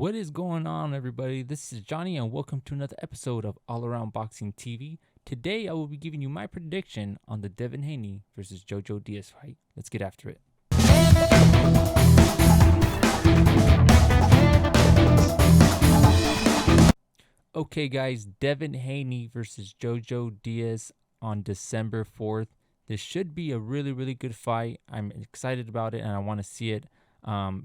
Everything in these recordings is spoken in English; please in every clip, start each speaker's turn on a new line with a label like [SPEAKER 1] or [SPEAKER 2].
[SPEAKER 1] What is going on, everybody? This is Johnny, and welcome to another episode of All Around Boxing TV. Today, I will be giving you my prediction on the Devin Haney versus Jojo Diaz fight. Let's get after it. Okay, guys, Devin Haney versus Jojo Diaz on December 4th. This should be a really good fight. I'm excited about it, and I want to see it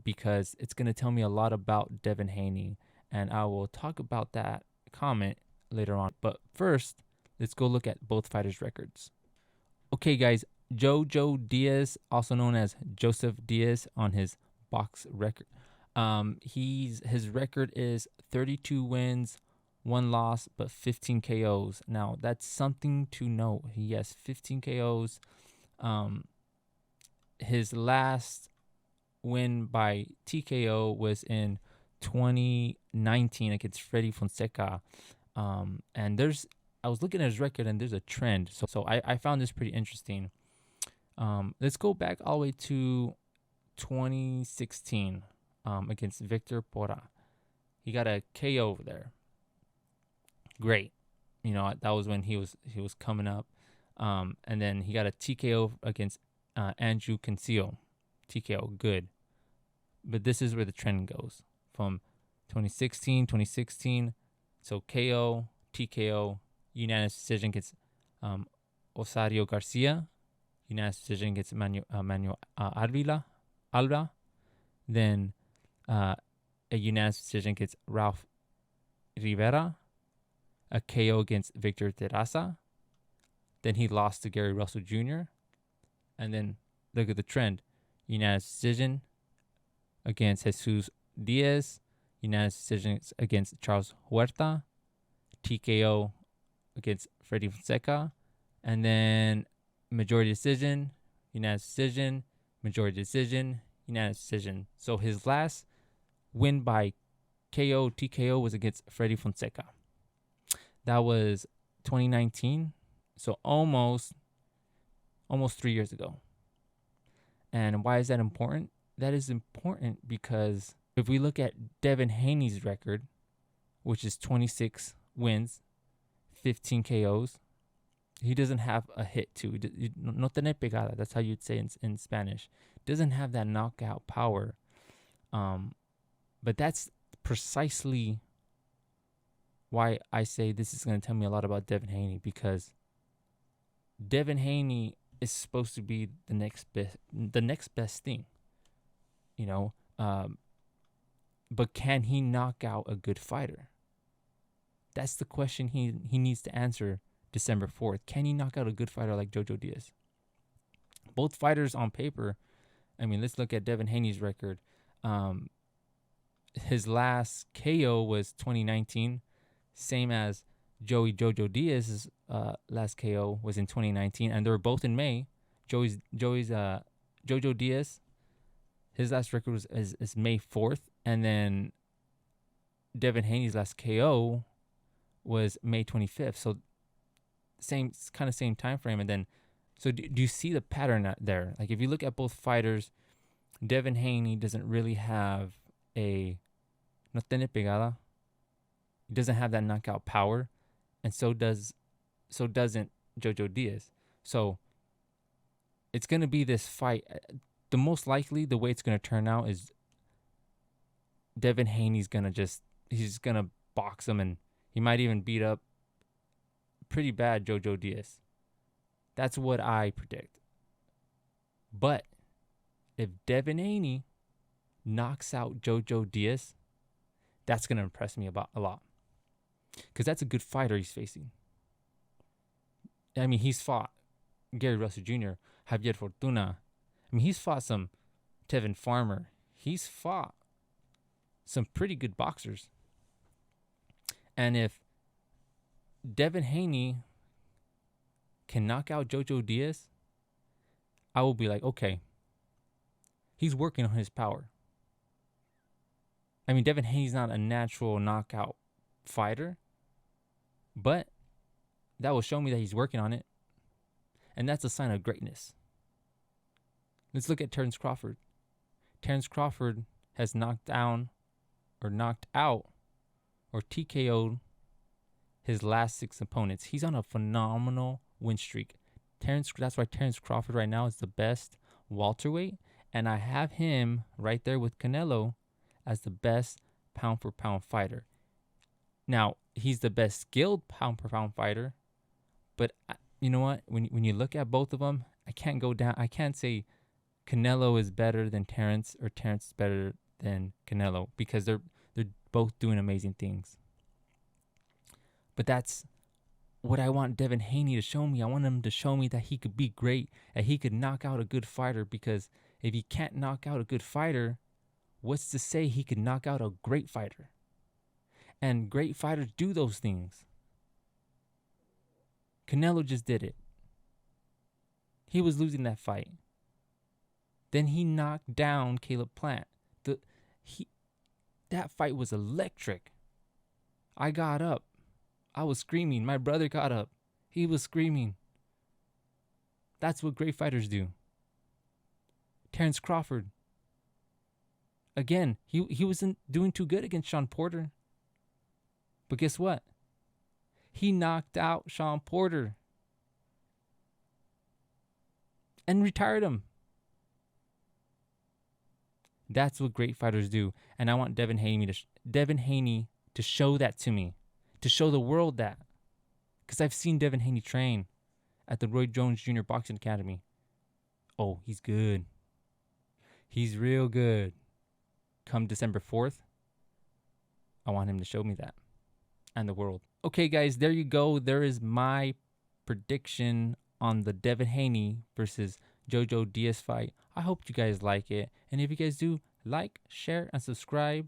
[SPEAKER 1] because it's going to tell me a lot about Devin Haney, and I will talk about that comment later on. But first, let's go look at both fighters' records. Okay, guys, Jojo Diaz, also known as Joseph Diaz, on his box record. His record is 32 wins, 1 loss, but 15 KOs. Now, that's something to note. He has 15 KOs. His last win by TKO was in 2019 against Freddy Fonseca. And I was looking at his record, and there's a trend. So I found this pretty interesting. Let's go back all the way to 2016 against Victor Porra. He got a KO over there. Great. You know, that was when he was coming up. And then he got a TKO against Andrew Cancio. TKO, good. But this is where the trend goes. From 2016, so KO, TKO, unanimous decision against Osario Garcia, unanimous decision against Manuel Alba, then a unanimous decision against Ralph Rivera, a KO against Victor Terraza, then he lost to Gary Russell Jr., and then look at the trend. Unanimous decision against Jesus Diaz, unanimous decisions against Charles Huerta, TKO against Freddy Fonseca, and then majority decision, unanimous decision, majority decision, unanimous decision. So his last win by KO, TKO was against Freddy Fonseca. That was 2019, so almost 3 years ago. And why is that important? That is important because if we look at Devin Haney's record, which is 26 wins, 15 KOs, he doesn't have a hit too. No tiene pegada. That's how you'd say in Spanish. Doesn't have that knockout power. But that's precisely why I say this is going to tell me a lot about Devin Haney, because Devin Haney is supposed to be the next best thing, you know. But can he knock out a good fighter? That's the question he needs to answer December 4th. Can he knock out a good fighter like Jojo Diaz? Both fighters on paper. I mean, let's look at Devin Haney's record. His last KO was 2019, same as Jojo Diaz's last KO was in 2019, and they were both in May. Jojo Diaz, his last record is May 4th, and then Devin Haney's last KO was May 25th. So same time frame. And then, so do you see the pattern there? Like, if you look at both fighters, Devin Haney doesn't really have no tiene pegada. He doesn't have that knockout power, and so doesn't Jojo Diaz. So it's going to be this fight. The most likely, the way it's going to turn out is Devin Haney's going to box him, and he might even beat up pretty bad Jojo Diaz. That's what I predict. But if Devin Haney knocks out Jojo Diaz, that's going to impress me a lot. Because that's a good fighter he's facing. I mean, he's fought Gary Russell Jr., Javier Fortuna. I mean, he's fought some Tevin Farmer. He's fought some pretty good boxers. And if Devin Haney can knock out Jojo Diaz, I will be like, okay, he's working on his power. I mean, Devin Haney's not a natural knockout fighter, but that will show me that he's working on it. And that's a sign of greatness. Let's look at Terence Crawford. Terence Crawford has knocked down or knocked out or TKO'd his last 6 opponents. He's on a phenomenal win streak. That's why Terence Crawford right now is the best welterweight, and I have him right there with Canelo as the best pound for pound fighter. Now, he's the best skilled pound for pound fighter, but you know what? When you look at both of them, I can't say Canelo is better than Terence or Terence is better than Canelo, because they're both doing amazing things. But that's what I want Devin Haney to show me. I want him to show me that he could be great, that he could knock out a good fighter, because if he can't knock out a good fighter, what's to say he could knock out a great fighter? And great fighters do those things. Canelo just did it. He was losing that fight. Then he knocked down Caleb Plant. That fight was electric. I got up. I was screaming. My brother got up. He was screaming. That's what great fighters do. Terence Crawford. Again, he wasn't doing too good against Sean Porter. But guess what? He knocked out Sean Porter and retired him. That's what great fighters do. And I want Devin Haney to show that to me, to show the world that. Because I've seen Devin Haney train at the Roy Jones Jr. Boxing Academy. Oh, he's good. He's real good. Come December 4th, I want him to show me that and the world. Okay, guys, there you go. There is my prediction on the Devin Haney versus Jojo Diaz fight. I hope you guys like it. And if you guys do, like, share, and subscribe.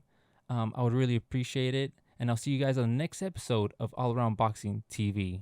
[SPEAKER 1] I would really appreciate it. And I'll see you guys on the next episode of All Around Boxing TV.